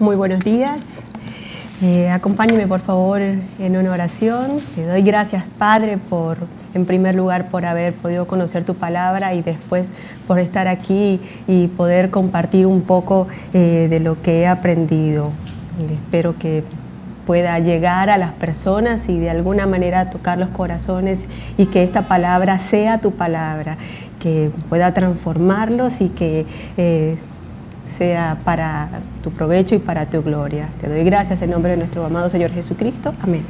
Muy buenos días. Acompáñeme por favor en una oración. Te doy gracias, Padre, en primer lugar por haber podido conocer tu palabra y después por estar aquí y poder compartir un poco de lo que he aprendido. Espero que pueda llegar a las personas y de alguna manera tocar los corazones y que esta palabra sea tu palabra, que pueda transformarlos y que sea para tu provecho y para tu gloria. Te doy gracias en nombre de nuestro amado Señor Jesucristo. Amén.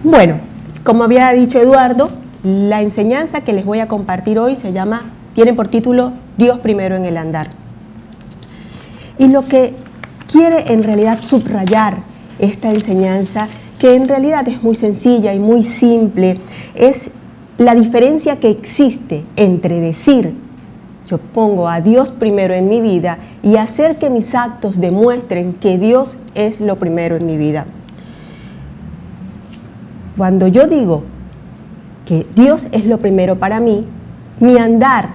Bueno, como había dicho Eduardo, la enseñanza que les voy a compartir hoy tiene por título Dios primero en el andar. Y lo que quiere en realidad subrayar esta enseñanza, que en realidad es muy sencilla y muy simple, es la diferencia que existe entre decir yo pongo a Dios primero en mi vida y hacer que mis actos demuestren que Dios es lo primero en mi vida. Cuando yo digo que Dios es lo primero para mí, mi andar,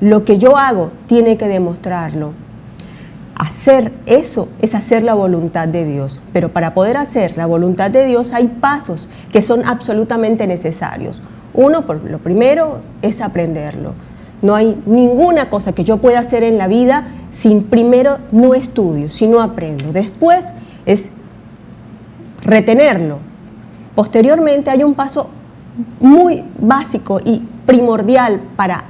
lo que yo hago, tiene que demostrarlo. Hacer eso es hacer la voluntad de Dios, pero para poder hacer la voluntad de Dios hay pasos que son absolutamente necesarios. Lo primero es aprenderlo. No hay ninguna cosa que yo pueda hacer en la vida sin primero no estudio, si no aprendo. Después es retenerlo. Posteriormente hay un paso muy básico y primordial para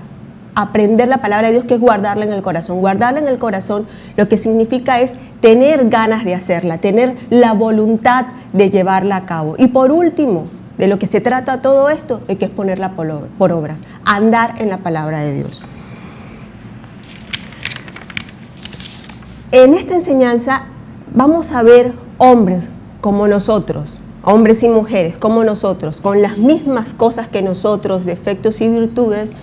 aprender la palabra de Dios, que es guardarla en el corazón. Guardarla en el corazón lo que significa es tener ganas de hacerla, tener la voluntad de llevarla a cabo. Y por último, de lo que se trata todo esto es que es ponerla por obras, andar en la palabra de Dios. En esta enseñanza vamos a ver hombres como nosotros, hombres y mujeres como nosotros, con las mismas cosas que nosotros, defectos y virtudes,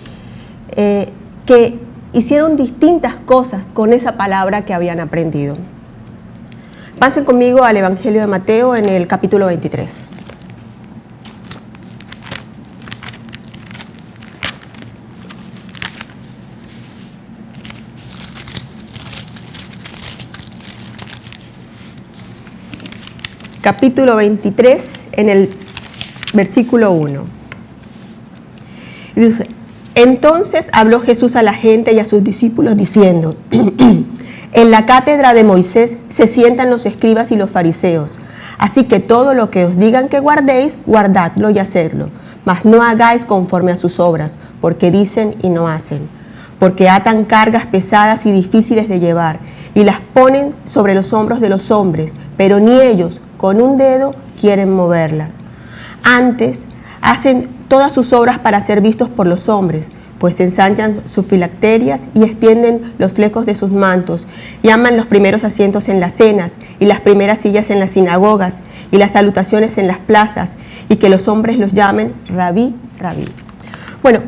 que hicieron distintas cosas con esa palabra que habían aprendido. Pasen conmigo al Evangelio de Mateo en el capítulo 23. Capítulo 23, en el versículo 1. Dice: entonces habló Jesús a la gente y a sus discípulos diciendo: en la cátedra de Moisés se sientan los escribas y los fariseos. Así que todo lo que os digan que guardéis, guardadlo y hacedlo. Mas no hagáis conforme a sus obras, porque dicen y no hacen. Porque atan cargas pesadas y difíciles de llevar, y las ponen sobre los hombros de los hombres, pero ni ellos con un dedo quieren moverlas. Antes hacen todas sus obras para ser vistos por los hombres, pues ensanchan sus filacterias y extienden los flecos de sus mantos, y aman los primeros asientos en las cenas, y las primeras sillas en las sinagogas, y las salutaciones en las plazas, y que los hombres los llamen Rabí, Rabí. Bueno,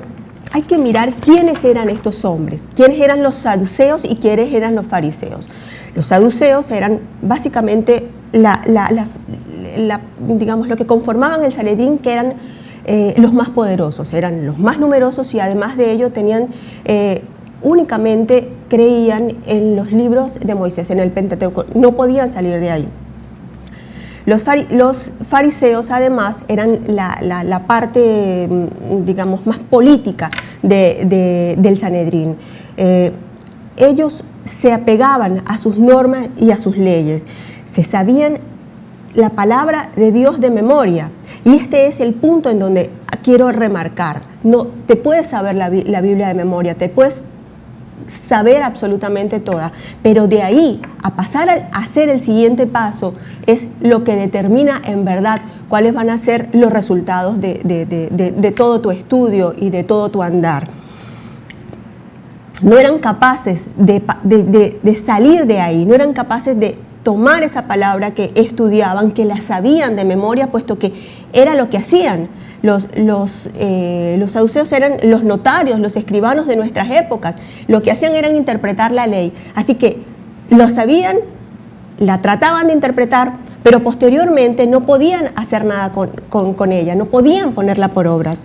hay que mirar quiénes eran estos hombres, quiénes eran los saduceos y quiénes eran los fariseos. Los saduceos eran básicamente digamos, lo que conformaban el Sanedrín, que eran los más poderosos, eran los más numerosos y además de ello únicamente creían en los libros de Moisés, en el Pentateuco, no podían salir de ahí. Los fariseos además eran la parte, digamos, más política del Sanedrín. Ellos se apegaban a sus normas y a sus leyes, se sabían la palabra de Dios de memoria, y este es el punto en donde quiero remarcar. No te puedes saber la Biblia de memoria, te puedes saber absolutamente toda, pero de ahí a pasar a hacer el siguiente paso es lo que determina en verdad cuáles van a ser los resultados de todo tu estudio y de todo tu andar. No eran capaces de salir de ahí, no eran capaces de tomar esa palabra que estudiaban, que la sabían de memoria, puesto que era lo que hacían. Los saduceos eran los notarios, los escribanos de nuestras épocas. Lo que hacían era interpretar la ley. Así que lo sabían, la trataban de interpretar, pero posteriormente no podían hacer nada con ella, no podían ponerla por obras.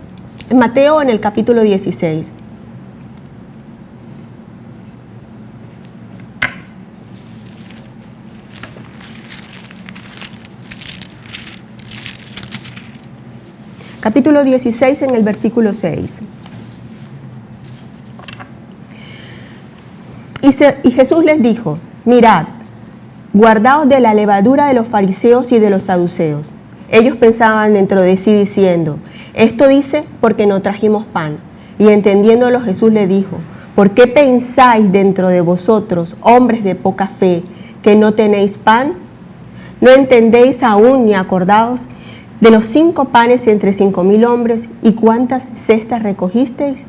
En Mateo, en el capítulo 16. capítulo 16 en el versículo 6. Y Jesús les dijo, mirad, guardaos de la levadura de los fariseos y de los saduceos. Ellos pensaban dentro de sí diciendo, esto dice porque no trajimos pan. Y entendiéndolo Jesús le dijo, ¿por qué pensáis dentro de vosotros, hombres de poca fe, que no tenéis pan? ¿No entendéis aún ni acordaos de los 5 panes entre 5.000 hombres y cuántas cestas recogisteis?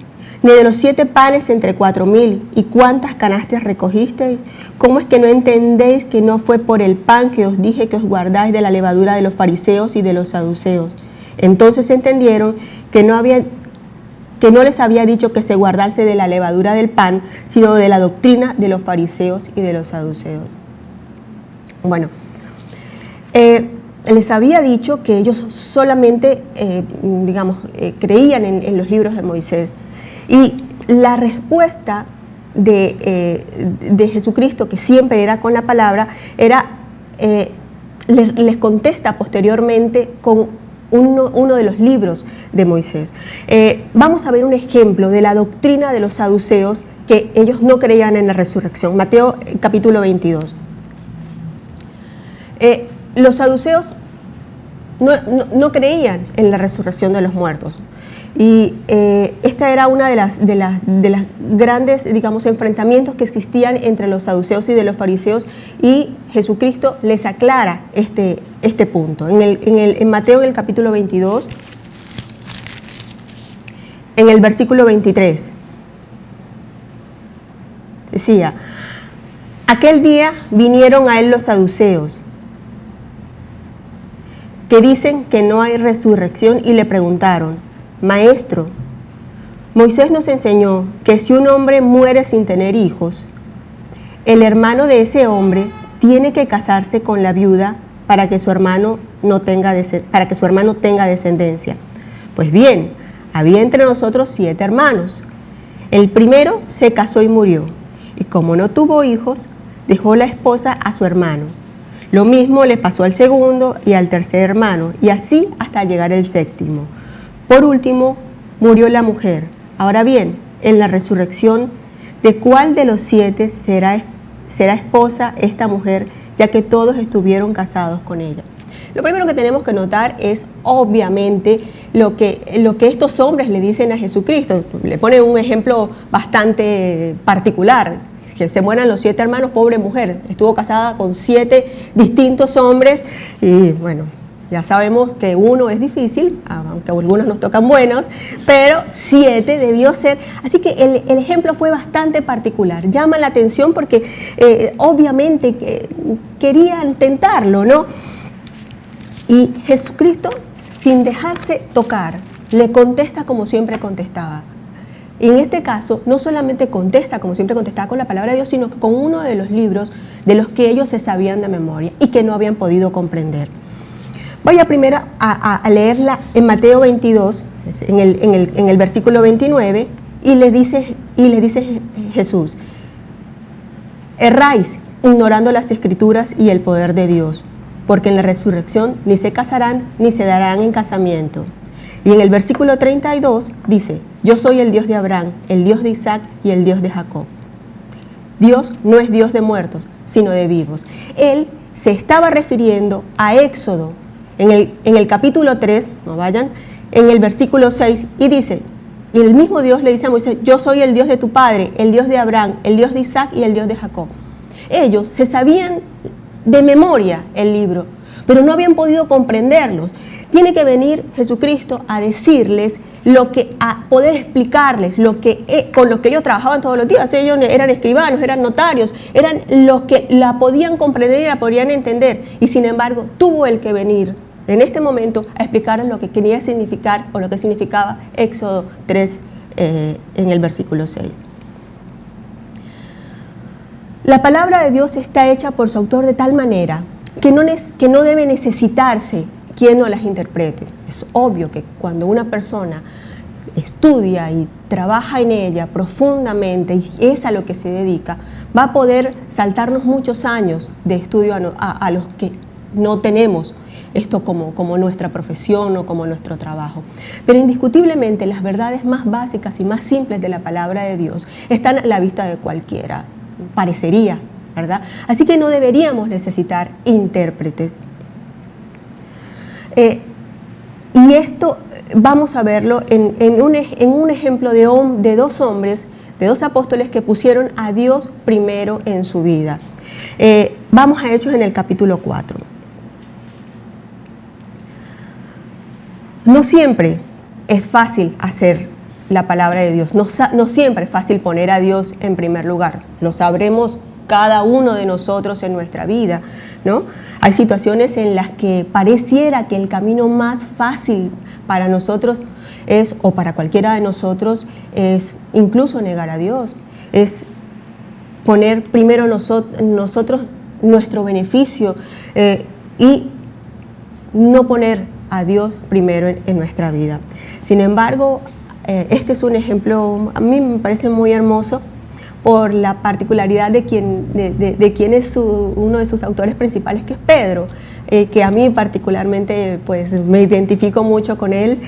¿Ni de los 7 panes entre 4.000 y cuántas canastas recogisteis? ¿Cómo es que no entendéis que no fue por el pan que os dije que os guardáis de la levadura de los fariseos y de los saduceos? Entonces entendieron que no les había dicho que se guardase de la levadura del pan, sino de la doctrina de los fariseos y de los saduceos. Bueno, les había dicho que ellos solamente, creían en los libros de Moisés. Y la respuesta de Jesucristo, que siempre era con la palabra, les contesta posteriormente con uno de los libros de Moisés. Vamos a ver un ejemplo de la doctrina de los saduceos, que ellos no creían en la resurrección. Mateo capítulo 22. Los saduceos no creían en la resurrección de los muertos. Y esta era una de las grandes, enfrentamientos que existían entre los saduceos y de los fariseos, y Jesucristo les aclara este punto. En Mateo, en el capítulo 22, en el versículo 23, decía, aquel día vinieron a él los saduceos, que dicen que no hay resurrección, y le preguntaron, Maestro, Moisés nos enseñó que si un hombre muere sin tener hijos, el hermano de ese hombre tiene que casarse con la viuda para que su hermano tenga descendencia. Pues bien, había entre nosotros 7 hermanos. El primero se casó y murió, y como no tuvo hijos, dejó la esposa a su hermano. Lo mismo le pasó al segundo y al tercer hermano, y así hasta llegar el séptimo. Por último, murió la mujer. Ahora bien, en la resurrección, ¿de cuál de los 7 será esposa esta mujer, ya que todos estuvieron casados con ella? Lo primero que tenemos que notar es, obviamente, lo que estos hombres le dicen a Jesucristo. Le ponen un ejemplo bastante particular, que se mueran los 7 hermanos, pobre mujer. Estuvo casada con 7 distintos hombres y, bueno, ya sabemos que uno es difícil, aunque algunos nos tocan buenos, pero 7 debió ser. Así que el ejemplo fue bastante particular. Llama la atención porque obviamente querían tentarlo, ¿no? Y Jesucristo, sin dejarse tocar, le contesta como siempre contestaba. Y en este caso, no solamente contesta como siempre contestaba con la palabra de Dios, sino con uno de los libros de los que ellos se sabían de memoria y que no habían podido comprender. Voy a primero a leerla en Mateo 22, en el versículo 29, y le dice Jesús, erráis ignorando las Escrituras y el poder de Dios, porque en la resurrección ni se casarán ni se darán en casamiento. Y en el versículo 32 dice, yo soy el Dios de Abraham, el Dios de Isaac y el Dios de Jacob. Dios no es Dios de muertos, sino de vivos. Él se estaba refiriendo a Éxodo, en el capítulo 3, no vayan, en el versículo 6, y dice, y el mismo Dios le dice a Moisés, yo soy el Dios de tu padre, el Dios de Abraham, el Dios de Isaac y el Dios de Jacob. Ellos se sabían de memoria el libro, pero no habían podido comprenderlos. Tiene que venir Jesucristo a decirles a poder explicarles con lo que ellos trabajaban todos los días. Ellos eran escribanos, eran notarios, eran los que la podían comprender y la podían entender. Y sin embargo, tuvo el que venir en este momento a explicarles lo que quería significar o lo que significaba Éxodo 3 en el versículo 6. La palabra de Dios está hecha por su autor de tal manera que no debe necesitarse quien no las interprete. Es obvio que cuando una persona estudia y trabaja en ella profundamente y es a lo que se dedica, va a poder saltarnos muchos años de estudio a los que no tenemos esto como nuestra profesión o como nuestro trabajo. Pero indiscutiblemente las verdades más básicas y más simples de la palabra de Dios están a la vista de cualquiera, parecería, ¿verdad? Así que no deberíamos necesitar intérpretes. Y esto vamos a verlo en un ejemplo de dos hombres, de dos apóstoles que pusieron a Dios primero en su vida. Vamos a Hechos en el capítulo 4. No siempre es fácil hacer la palabra de Dios, no siempre es fácil poner a Dios en primer lugar, lo sabremos cada uno de nosotros en nuestra vida, ¿no? Hay situaciones en las que pareciera que el camino más fácil para nosotros es, o para cualquiera de nosotros, es incluso negar a Dios, es poner primero nosotros nuestro beneficio y no poner a Dios primero en nuestra vida. Sin embargo, este es un ejemplo, a mí me parece muy hermoso, por la particularidad de quien es uno de sus autores principales, que es Pedro, que a mí particularmente pues me identifico mucho con él,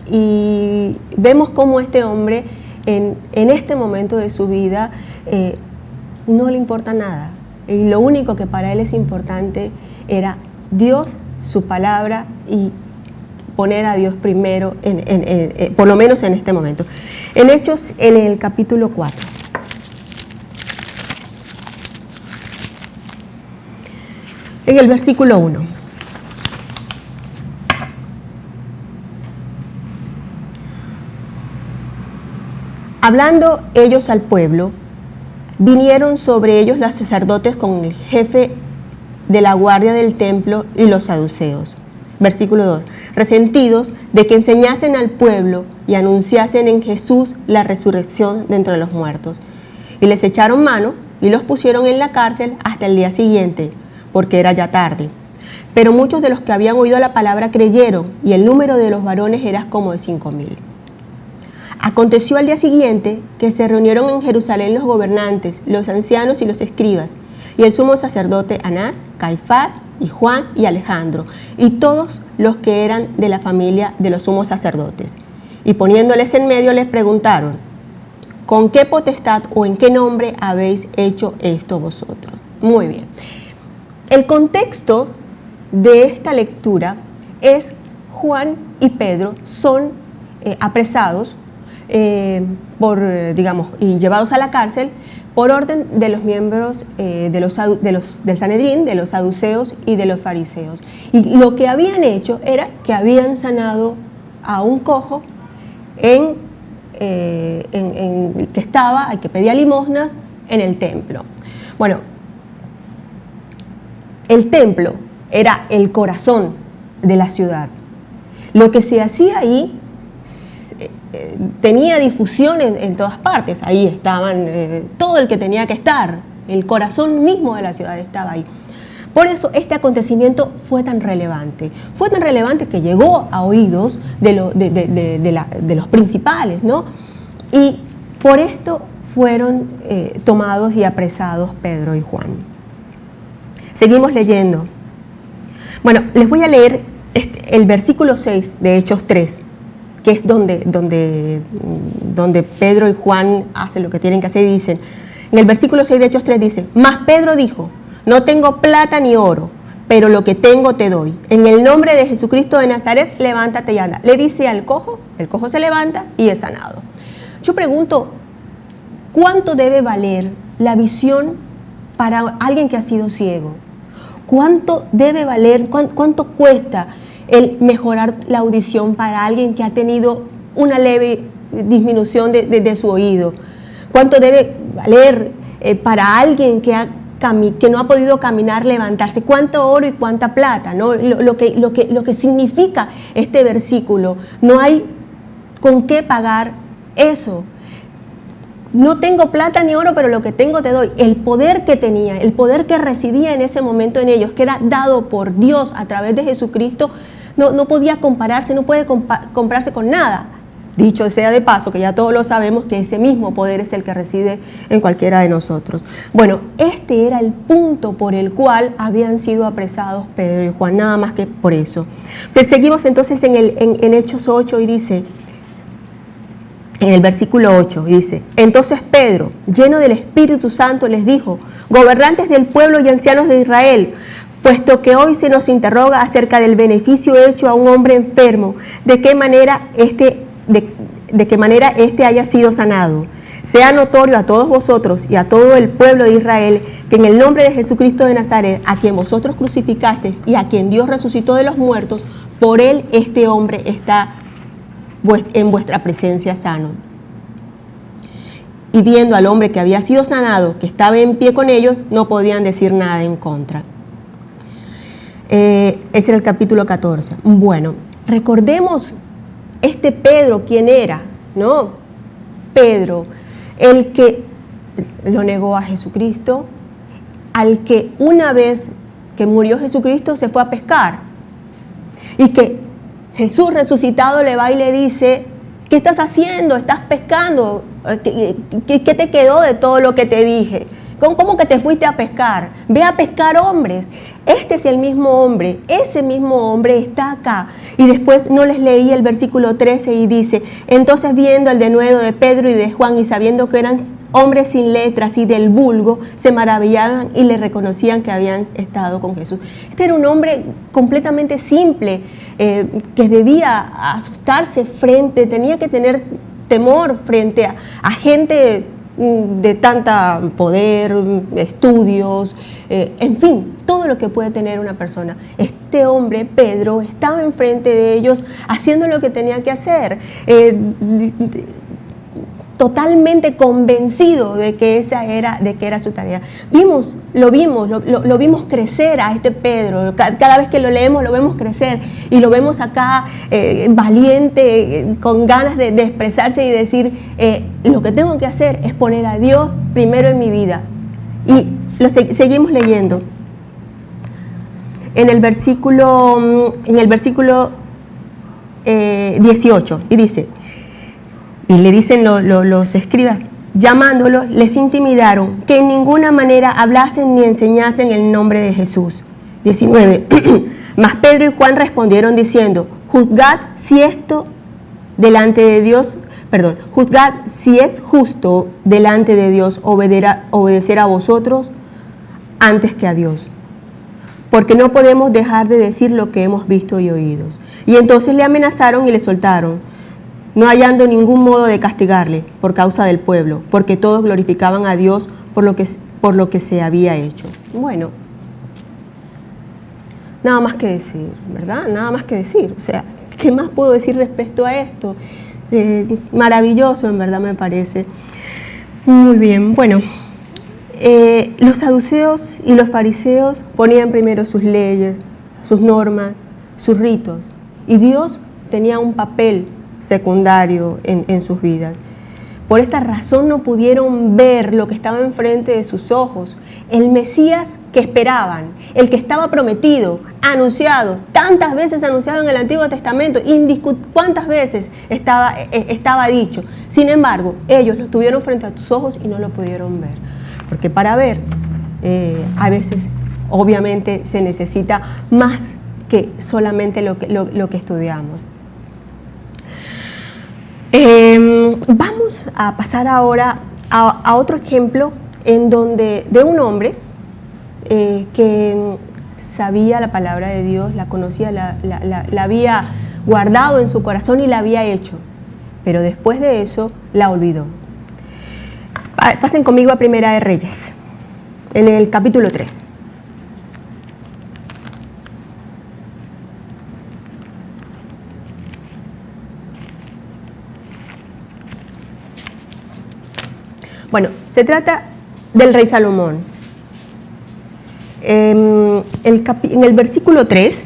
y vemos cómo este hombre en este momento de su vida no le importa nada, y lo único que para él es importante era Dios, su palabra, y poner a Dios primero, por lo menos en este momento. En Hechos, en el capítulo 4. En el versículo 1. Hablando ellos al pueblo, vinieron sobre ellos los sacerdotes con el jefe de la guardia del templo y los saduceos. Versículo 2. Resentidos de que enseñasen al pueblo y anunciasen en Jesús la resurrección de entre los muertos. Y les echaron mano y los pusieron en la cárcel hasta el día siguiente, porque era ya tarde. Pero muchos de los que habían oído la palabra creyeron, y el número de los varones era como de 5,000. Aconteció al día siguiente que se reunieron en Jerusalén los gobernantes, los ancianos y los escribas, y el sumo sacerdote Anás, Caifás, y Juan y Alejandro, y todos los que eran de la familia de los sumos sacerdotes. Y poniéndoles en medio les preguntaron: ¿con qué potestad o en qué nombre habéis hecho esto vosotros? Muy bien. El contexto de esta lectura es Juan y Pedro son apresados y llevados a la cárcel por orden de los miembros del Sanedrín, de los saduceos y de los fariseos. Y lo que habían hecho era que habían sanado a un cojo que pedía limosnas en el templo. Bueno, el templo era el corazón de la ciudad. Lo que se hacía ahí tenía difusión en todas partes. Ahí estaban todo el que tenía que estar, el corazón mismo de la ciudad estaba ahí. Por eso este acontecimiento fue tan relevante que llegó a oídos de los principales, ¿no? Y por esto fueron tomados y apresados Pedro y Juan. Seguimos leyendo. Bueno, les voy a leer el versículo 6 de Hechos 3, que es donde Pedro y Juan hacen lo que tienen que hacer, y dicen, en el versículo 6 de Hechos 3 dice: mas Pedro dijo: no tengo plata ni oro, pero lo que tengo te doy. En el nombre de Jesucristo de Nazaret, levántate y anda. Le dice al cojo, el cojo se levanta y es sanado. Yo pregunto, ¿cuánto debe valer la visión para alguien que ha sido ciego? ¿Cuánto debe valer, cuánto cuesta el mejorar la audición para alguien que ha tenido una leve disminución de su oído? ¿Cuánto debe valer para alguien que no ha podido caminar, levantarse? ¿Cuánto oro y cuánta plata, ¿no? Lo que significa este versículo, no hay con qué pagar eso. No tengo plata ni oro, pero lo que tengo te doy. El poder que tenía, el poder que residía en ese momento en ellos, que era dado por Dios a través de Jesucristo, no podía compararse, no puede compararse con nada. Dicho sea de paso, que ya todos lo sabemos, que ese mismo poder es el que reside en cualquiera de nosotros. Bueno, este era el punto por el cual habían sido apresados Pedro y Juan, nada más que por eso. Pues seguimos entonces en Hechos 8 y dice, en el versículo 8, dice, entonces Pedro, lleno del Espíritu Santo, les dijo, gobernantes del pueblo y ancianos de Israel, puesto que hoy se nos interroga acerca del beneficio hecho a un hombre enfermo, de qué manera éste haya sido sanado. Sea notorio a todos vosotros y a todo el pueblo de Israel que en el nombre de Jesucristo de Nazaret, a quien vosotros crucificasteis y a quien Dios resucitó de los muertos, por él este hombre está en vuestra presencia sano. Y viendo al hombre que había sido sanado, que estaba en pie con ellos, no podían decir nada en contra. Ese era el capítulo 14. Bueno, recordemos este Pedro, ¿quién era? ¿No? Pedro, el que lo negó a Jesucristo, al que una vez que murió Jesucristo se fue a pescar y que Jesús resucitado le va y le dice, ¿qué estás haciendo? ¿Estás pescando? ¿Qué te quedó de todo lo que te dije? ¿Cómo que te fuiste a pescar? Ve a pescar hombres. Este es el mismo hombre, ese mismo hombre está acá. Y después no les leí el versículo 13 y dice, entonces viendo el denuedo de Pedro y de Juan y sabiendo que eran hombres sin letras y del vulgo, se maravillaban y le reconocían que habían estado con Jesús. Este era un hombre completamente simple, que debía asustarse tenía que tener temor frente a gente de tanta poder, estudios, en fin, todo lo que puede tener una persona. Este hombre, Pedro, estaba enfrente de ellos haciendo lo que tenía que hacer, totalmente convencido de que era su tarea. Lo vimos crecer a este Pedro. Cada vez que lo leemos lo vemos crecer y lo vemos acá valiente, con ganas de expresarse y decir, lo que tengo que hacer es poner a Dios primero en mi vida. Y seguimos leyendo. En el versículo 18, y dice, y le dicen los escribas, llamándolos, les intimidaron que en ninguna manera hablasen ni enseñasen el nombre de Jesús. 19. Mas Pedro y Juan respondieron diciendo, juzgad si es justo delante de Dios obedecer a vosotros antes que a Dios. Porque no podemos dejar de decir lo que hemos visto y oído. Y entonces le amenazaron y le soltaron, no hallando ningún modo de castigarle por causa del pueblo, porque todos glorificaban a Dios por lo que se había hecho. Bueno, nada más que decir, ¿verdad? Nada más que decir. O sea, ¿qué más puedo decir respecto a esto? Maravilloso, en verdad, me parece. Muy bien, bueno. Los saduceos y los fariseos ponían primero sus leyes, sus normas, sus ritos, y Dios tenía un papel secundario en sus vidas. Por esta razón no pudieron ver lo que estaba enfrente de sus ojos, el Mesías que esperaban, el que estaba prometido, anunciado, tantas veces anunciado en el Antiguo Testamento, cuántas veces estaba dicho. Sin embargo, ellos lo tuvieron frente a tus ojos y no lo pudieron ver. Porque para ver, a veces, obviamente, se necesita más que solamente lo que estudiamos. Vamos a pasar ahora a otro ejemplo de un hombre que sabía la palabra de Dios, la conocía, la había guardado en su corazón y la había hecho, pero después de eso la olvidó. Pasen conmigo a Primera de Reyes, en el capítulo 3. Bueno, se trata del rey Salomón. En el versículo 3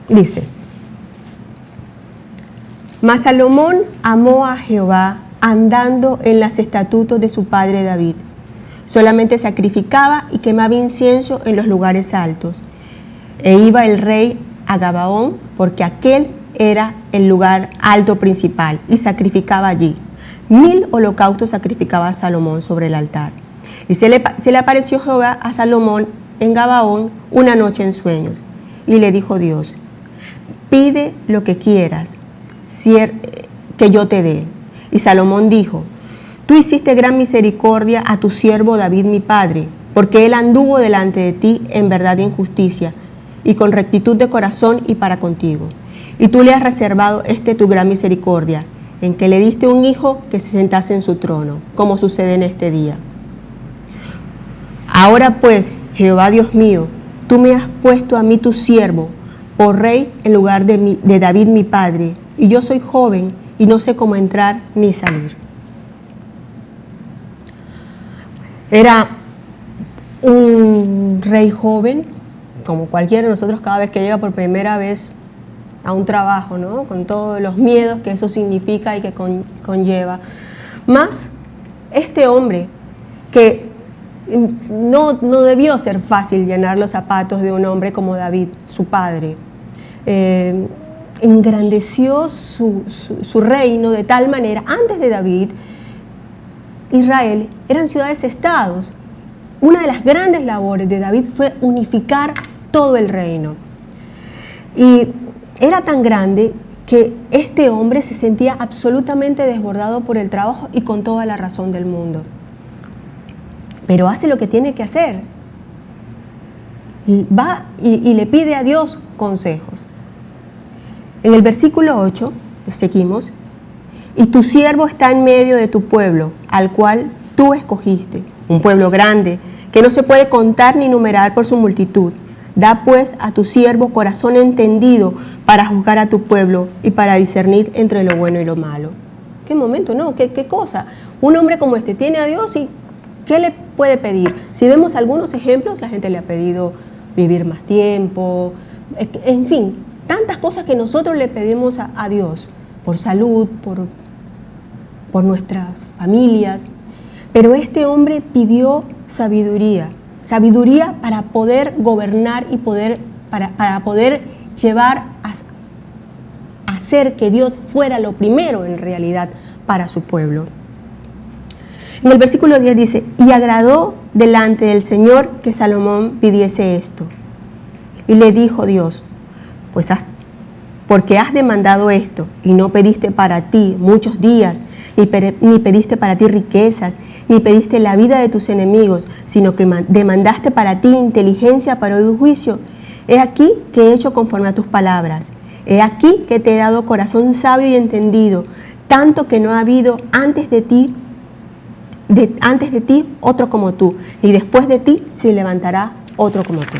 dice, mas Salomón amó a Jehová andando en los estatutos de su padre David. Solamente sacrificaba y quemaba incienso en los lugares altos. E iba el rey a Gabaón, porque aquel era el lugar alto principal y sacrificaba allí. 1000 holocaustos sacrificaba Salomón sobre el altar. Y se le apareció Jehová a Salomón en Gabaón una noche en sueños. Y le dijo Dios: pide lo que quieras, que yo te dé. Y Salomón dijo: tú hiciste gran misericordia a tu siervo David mi padre, porque él anduvo delante de ti en verdad y en justicia, y con rectitud de corazón y para contigo. Y tú le has reservado tu gran misericordia, en que le diste un hijo que se sentase en su trono, como sucede en este día. Ahora pues, Jehová Dios mío, tú me has puesto a mí tu siervo por rey en lugar de David mi padre, y yo soy joven y no sé cómo entrar ni salir. Era un rey joven, como cualquiera de nosotros cada vez que llega por primera vez a un trabajo, ¿no? Con todos los miedos que eso significa y que conlleva. Más este hombre que no debió ser fácil llenar los zapatos de un hombre como David, su padre. Engrandeció su reino de tal manera. Antes de David, Israel eran ciudades-estados. Una de las grandes labores de David fue unificar todo el reino. Y era tan grande que este hombre se sentía absolutamente desbordado por el trabajo y con toda la razón del mundo. Pero hace lo que tiene que hacer. Va y le pide a Dios consejos. En el versículo 8, seguimos: y tu siervo está en medio de tu pueblo, al cual tú escogiste, un pueblo grande, que no se puede contar ni numerar por su multitud. Da pues a tu siervo corazón entendido para juzgar a tu pueblo y para discernir entre lo bueno y lo malo. ¿Qué momento, no? ¿Qué cosa? Un hombre como este tiene a Dios y ¿qué le puede pedir? Si vemos algunos ejemplos, la gente le ha pedido vivir más tiempo, en fin, tantas cosas que nosotros le pedimos a Dios, por salud, por nuestras familias. Pero este hombre pidió sabiduría para poder gobernar y para poder llevar a hacer que Dios fuera lo primero en realidad para su pueblo. En el versículo 10 dice: y agradó delante del Señor que Salomón pidiese esto. Y le dijo Dios: pues porque has demandado esto y no pediste para ti muchos días, ni pediste para ti riquezas, ni pediste la vida de tus enemigos, sino que demandaste para ti inteligencia para oír juicio. He aquí que he hecho conforme a tus palabras. He aquí que te he dado corazón sabio y entendido, tanto que no ha habido antes de ti otro como tú, y después de ti se levantará otro como tú.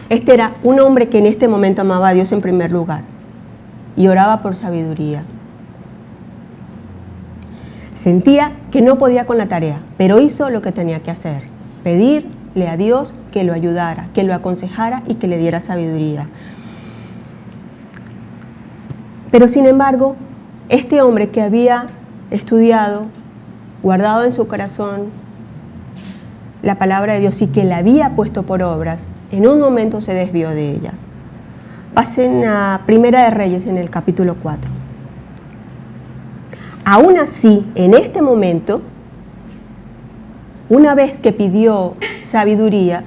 Este era un hombre que en este momento amaba a Dios en primer lugar y oraba por sabiduría. Sentía que no podía con la tarea, pero hizo lo que tenía que hacer: pedirle a Dios que lo ayudara, que lo aconsejara y que le diera sabiduría. Pero sin embargo, este hombre que había estudiado, guardado en su corazón la palabra de Dios y que la había puesto por obras, en un momento se desvió de ellas. Pasen a Primera de Reyes en el capítulo 4. Aún así, en este momento, una vez que pidió sabiduría,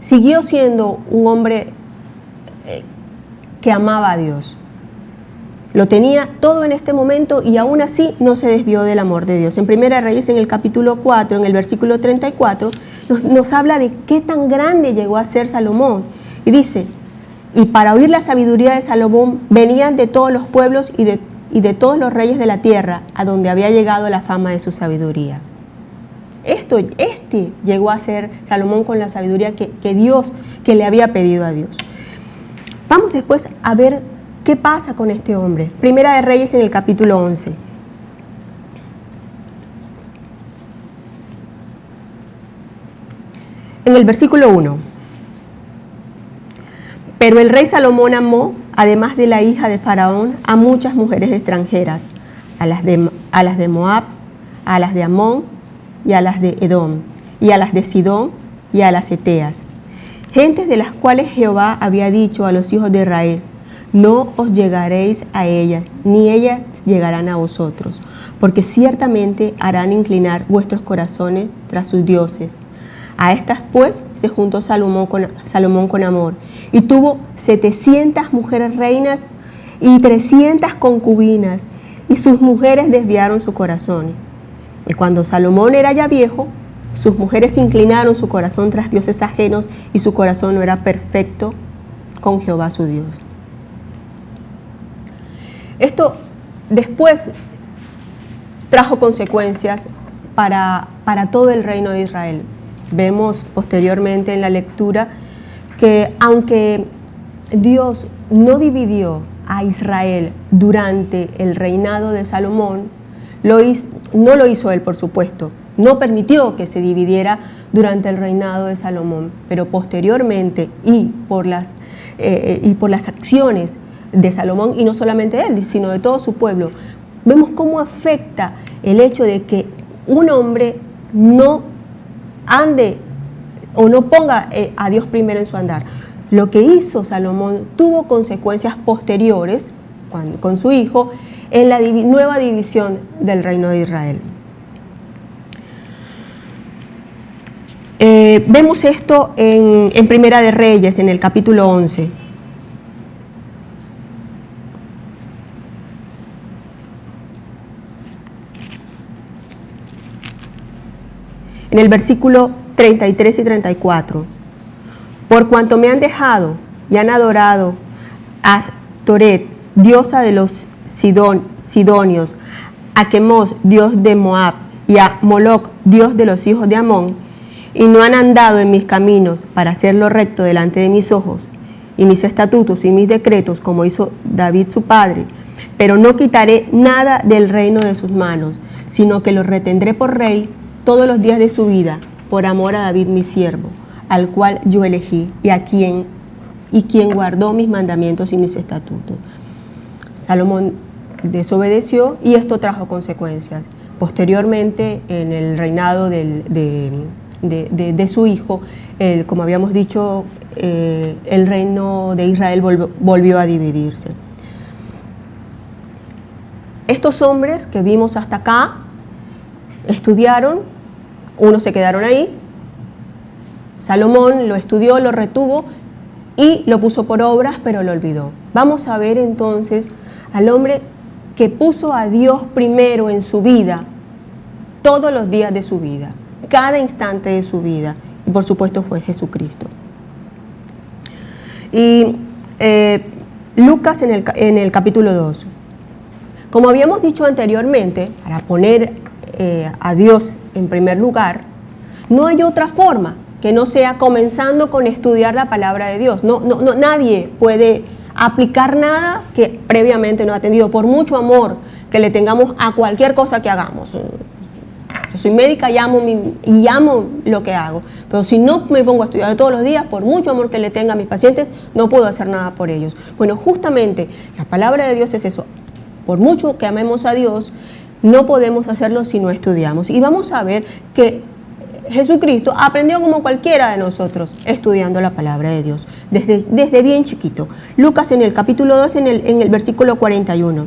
siguió siendo un hombre que amaba a Dios. Lo tenía todo en este momento y aún así no se desvió del amor de Dios. En Primera de Reyes, en el capítulo 4, en el versículo 34, nos habla de qué tan grande llegó a ser Salomón. Y dice: y para oír la sabiduría de Salomón venían de todos los pueblos y de todos los reyes de la tierra, a donde había llegado la fama de su sabiduría. Este llegó a ser Salomón con la sabiduría que le había pedido a Dios. Vamos después a ver qué pasa con este hombre. Primera de Reyes en el capítulo 11. En el versículo 1. Pero el rey Salomón amó, además de la hija de Faraón, a muchas mujeres extranjeras, a las de Moab, a las de Amón y a las de Edom, y a las de Sidón y a las Eteas. gentes de las cuales Jehová había dicho a los hijos de Israel: no os llegaréis a ellas, ni ellas llegarán a vosotros, porque ciertamente harán inclinar vuestros corazones tras sus dioses. A estas pues se juntó Salomón con amor, y tuvo 700 mujeres reinas y 300 concubinas, y sus mujeres desviaron su corazón. Y cuando Salomón era ya viejo, sus mujeres inclinaron su corazón tras dioses ajenos, y su corazón no era perfecto con Jehová su Dios. Esto después trajo consecuencias para todo el reino de Israel. Vemos posteriormente en la lectura que aunque Dios no dividió a Israel durante el reinado de Salomón, no lo hizo él, por supuesto, no permitió que se dividiera durante el reinado de Salomón, pero posteriormente y por las acciones de Salomón, y no solamente él, sino de todo su pueblo, vemos cómo afecta el hecho de que un hombre no ande o no ponga a Dios primero en su andar. Lo que hizo Salomón tuvo consecuencias posteriores con su hijo en la nueva división del reino de Israel. Vemos esto en Primera de Reyes, en el capítulo 11. En el versículo 33 y 34. Por cuanto me han dejado y han adorado a Astoret, diosa de los sidonios, a Quemos, dios de Moab, y a Moloc, dios de los hijos de Amón, y no han andado en mis caminos para hacer lo recto delante de mis ojos, y mis estatutos y mis decretos, como hizo David su padre, pero no quitaré nada del reino de sus manos, sino que lo retendré por rey todos los días de su vida, por amor a David mi siervo, al cual yo elegí, y quien guardó mis mandamientos y mis estatutos. Salomón desobedeció y esto trajo consecuencias. Posteriormente, en el reinado de su hijo, como habíamos dicho, el reino de Israel volvió a dividirse. Estos hombres que vimos hasta acá estudiaron, unos se quedaron ahí. Salomón lo estudió, lo retuvo y lo puso por obras, pero lo olvidó. Vamos a ver entonces al hombre que puso a Dios primero en su vida, todos los días de su vida, cada instante de su vida, y por supuesto fue Jesucristo. Y Lucas en el capítulo 2. Como habíamos dicho anteriormente, para poner a Dios en primer lugar, no hay otra forma que no sea comenzando con estudiar la palabra de Dios. Nadie puede aplicar nada que previamente no ha tenido, por mucho amor que le tengamos a cualquier cosa que hagamos. Yo soy médica y amo lo que hago, pero si no me pongo a estudiar todos los días, por mucho amor que le tenga a mis pacientes, no puedo hacer nada por ellos. Bueno, justamente la palabra de Dios es eso. Por mucho que amemos a Dios, no podemos hacerlo si no estudiamos. Y vamos a ver que Jesucristo aprendió como cualquiera de nosotros, estudiando la palabra de Dios, desde bien chiquito. Lucas en el capítulo 2, en el versículo 41,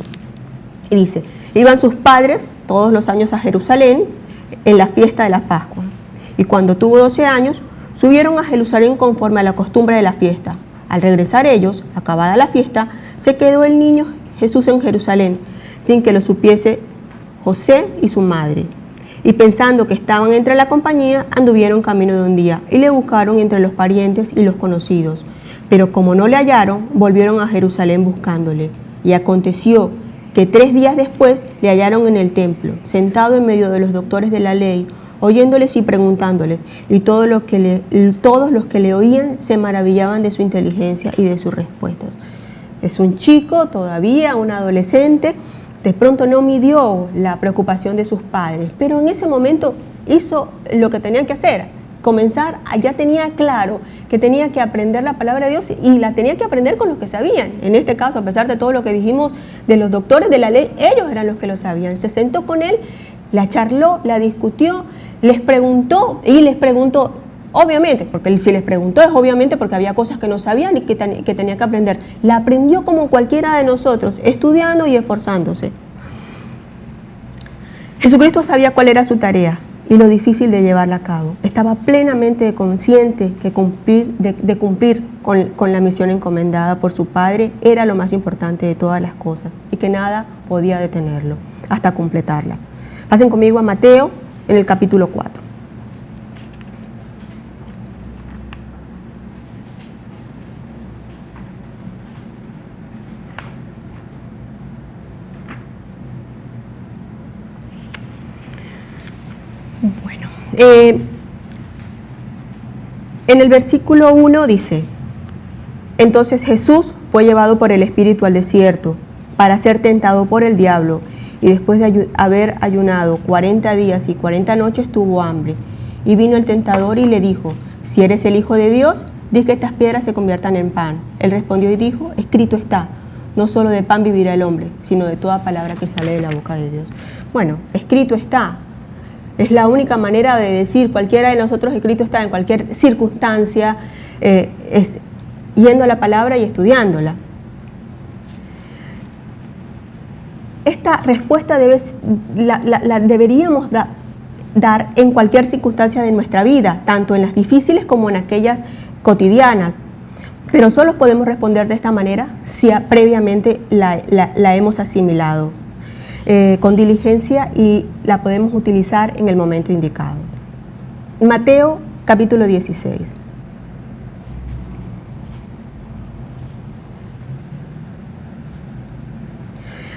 y dice: iban sus padres todos los años a Jerusalén en la fiesta de la Pascua, y cuando tuvo 12 años, subieron a Jerusalén conforme a la costumbre de la fiesta. Al regresar ellos, acabada la fiesta, se quedó el niño Jesús en Jerusalén, sin que lo supiese José y su madre. Y pensando que estaban entre la compañía, anduvieron camino de un día, y le buscaron entre los parientes y los conocidos. Pero como no le hallaron, volvieron a Jerusalén buscándole. Y aconteció que 3 días después le hallaron en el templo, sentado en medio de los doctores de la ley, oyéndoles y preguntándoles, y todos los que le oían se maravillaban de su inteligencia y de sus respuestas. Es un chico todavía, un adolescente. De pronto no midió la preocupación de sus padres, pero en ese momento hizo lo que tenía que hacer, comenzar, ya tenía claro que tenía que aprender la palabra de Dios y la tenía que aprender con los que sabían. En este caso, a pesar de todo lo que dijimos de los doctores de la ley, ellos eran los que lo sabían. Se sentó con él, la charló, la discutió, les preguntó, Obviamente, porque si les preguntó es obviamente porque había cosas que no sabían y que tenía que aprender. La aprendió como cualquiera de nosotros, estudiando y esforzándose. Jesucristo sabía cuál era su tarea y lo difícil de llevarla a cabo. Estaba plenamente consciente que de cumplir con la misión encomendada por su Padre era lo más importante de todas las cosas y que nada podía detenerlo hasta completarla. Pasen conmigo a Mateo en el capítulo 4. Bueno, en el versículo 1 dice: entonces Jesús fue llevado por el Espíritu al desierto para ser tentado por el diablo, y después de haber ayunado 40 días y 40 noches tuvo hambre. Y vino el tentador y le dijo: si eres el Hijo de Dios, di que estas piedras se conviertan en pan. Él respondió y dijo: escrito está, no solo de pan vivirá el hombre, sino de toda palabra que sale de la boca de Dios. Bueno, escrito está. Es la única manera de decir, cualquiera de nosotros escrito está en cualquier circunstancia, es yendo a la palabra y estudiándola. Esta respuesta la deberíamos dar en cualquier circunstancia de nuestra vida, tanto en las difíciles como en aquellas cotidianas. Pero solo podemos responder de esta manera si previamente la hemos asimilado con diligencia y la podemos utilizar en el momento indicado. Mateo capítulo 16.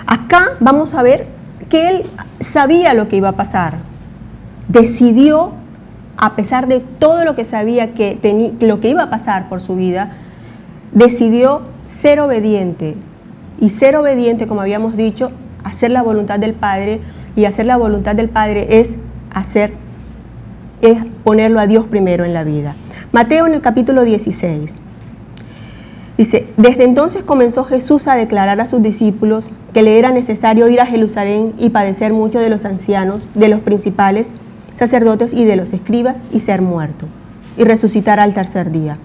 Acá vamos a ver que él sabía lo que iba a pasar. Decidió, a pesar de todo lo que sabía lo que iba a pasar por su vida, decidió ser obediente. Y ser obediente, como habíamos dicho, hacer la voluntad del Padre, y hacer la voluntad del Padre es ponerlo a Dios primero en la vida. Mateo en el capítulo 16 dice: desde entonces comenzó Jesús a declarar a sus discípulos que le era necesario ir a Jerusalén y padecer mucho de los ancianos, de los principales sacerdotes y de los escribas, y ser muerto, y resucitar al tercer día.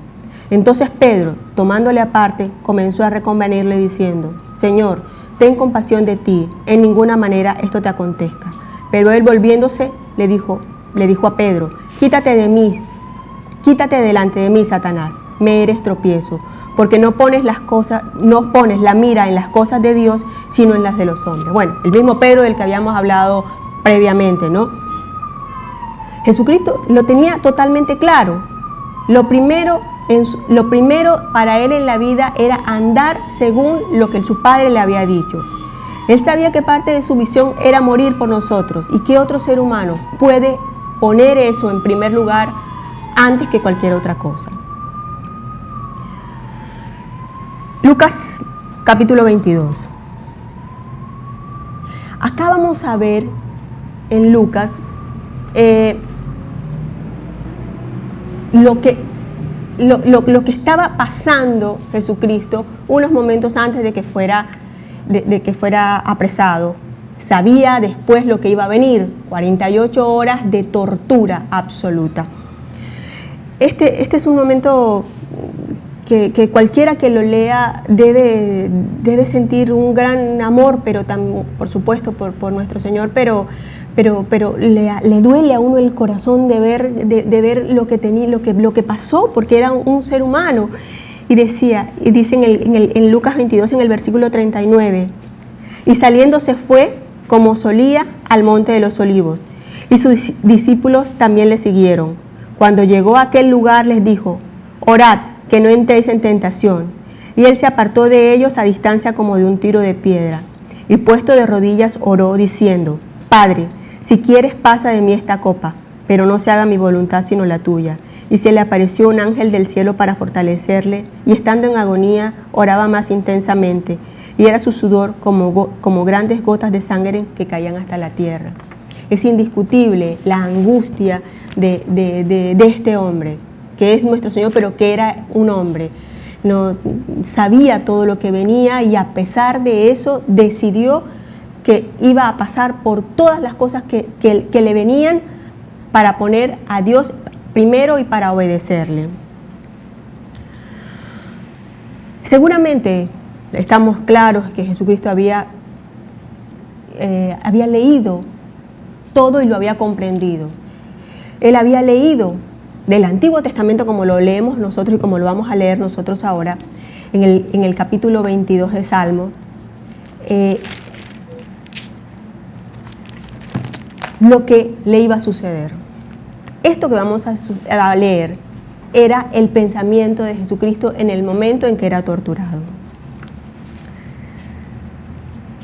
Entonces Pedro, tomándole aparte, comenzó a reconvenirle diciendo: Señor, ten compasión de ti, en ninguna manera esto te acontezca. Pero él, volviéndose, le dijo a Pedro: quítate delante de mí, Satanás, me eres tropiezo, porque no pones la mira en las cosas de Dios, sino en las de los hombres. Bueno, el mismo Pedro del que habíamos hablado previamente, ¿no? Jesucristo lo tenía totalmente claro. Lo primero para él en la vida era andar según lo que su Padre le había dicho. Él sabía que parte de su visión era morir por nosotros, y que otro ser humano puede poner eso en primer lugar antes que cualquier otra cosa. Lucas capítulo 22. Acá vamos a ver en Lucas lo que estaba pasando Jesucristo unos momentos antes de que fuera apresado. Sabía después lo que iba a venir: 48 horas de tortura absoluta. Este es un momento que cualquiera que lo lea debe sentir un gran amor, pero también, por supuesto, por nuestro Señor, pero le duele a uno el corazón de ver lo que pasó, porque era un ser humano. Y dice en Lucas 22, en el versículo 39, y saliendo se fue, como solía, al monte de los olivos, y sus discípulos también le siguieron. Cuando llegó a aquel lugar les dijo: orad, que no entréis en tentación. Y él se apartó de ellos a distancia como de un tiro de piedra, y puesto de rodillas oró, diciendo: Padre, si quieres, pasa de mí esta copa, pero no se haga mi voluntad sino la tuya. Y se le apareció un ángel del cielo para fortalecerle, y estando en agonía oraba más intensamente, y era su sudor como grandes gotas de sangre que caían hasta la tierra. Es indiscutible la angustia de este hombre, que es nuestro Señor, pero que era un hombre. No sabía todo lo que venía, y a pesar de eso decidió que iba a pasar por todas las cosas que le venían para poner a Dios primero y para obedecerle. Seguramente estamos claros que Jesucristo había leído todo y lo había comprendido. Él había leído del Antiguo Testamento como lo leemos nosotros y como lo vamos a leer nosotros ahora, en el capítulo 22 de Salmos, lo que le iba a suceder. Esto que vamos a leer era el pensamiento de Jesucristo en el momento en que era torturado.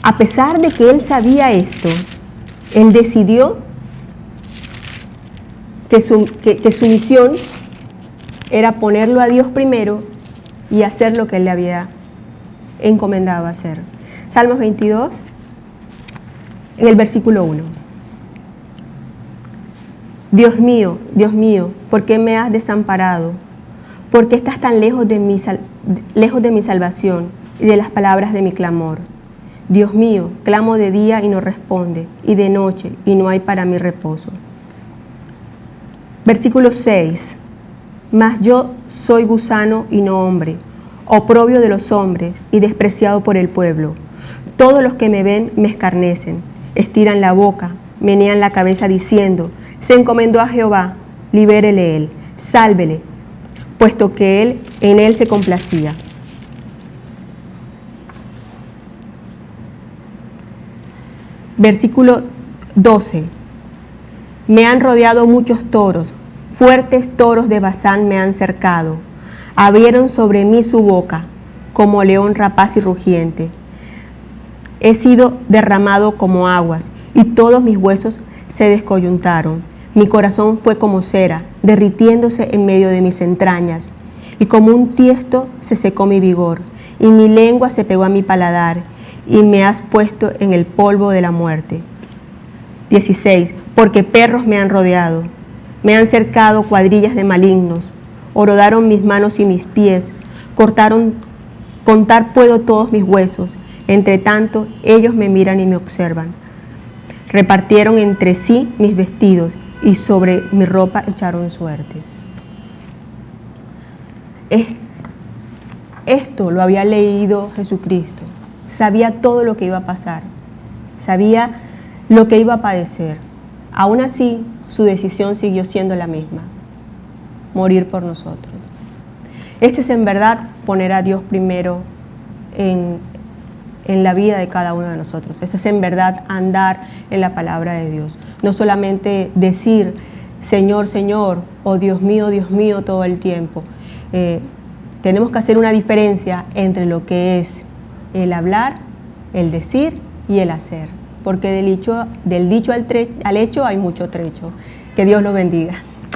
A pesar de que él sabía esto, él decidió que su misión era ponerlo a Dios primero y hacer lo que él le había encomendado hacer. Salmos 22, en el versículo 1. Dios mío, ¿por qué me has desamparado? ¿Por qué estás tan lejos de mi salvación y de las palabras de mi clamor? Dios mío, clamo de día y no responde, y de noche y no hay para mí reposo. Versículo 6. Mas yo soy gusano y no hombre, oprobio de los hombres y despreciado por el pueblo. Todos los que me ven me escarnecen, estiran la boca, menean la cabeza diciendo: se encomendó a Jehová, libérele él, sálvele, puesto que en él se complacía. Versículo 12. Me han rodeado muchos toros, fuertes toros de Basán me han cercado. Abrieron sobre mí su boca, como león rapaz y rugiente. He sido derramado como aguas, y todos mis huesos se descoyuntaron. Mi corazón fue como cera, derritiéndose en medio de mis entrañas, y como un tiesto se secó mi vigor, y mi lengua se pegó a mi paladar, y me has puesto en el polvo de la muerte. 16. Porque perros me han rodeado, me han cercado cuadrillas de malignos, horodaron mis manos y mis pies, contar puedo todos mis huesos, entre tanto ellos me miran y me observan. Repartieron entre sí mis vestidos y sobre mi ropa echaron suertes. Esto lo había leído Jesucristo. Sabía todo lo que iba a pasar. Sabía lo que iba a padecer. Aún así, su decisión siguió siendo la misma: morir por nosotros. Este es en verdad poner a Dios primero en la vida de cada uno de nosotros. Eso es en verdad andar en la palabra de Dios. No solamente decir Señor, Señor, o Dios mío, todo el tiempo. Tenemos que hacer una diferencia entre lo que es el hablar, el decir y el hacer. Porque del dicho al hecho hay mucho trecho. Que Dios los bendiga.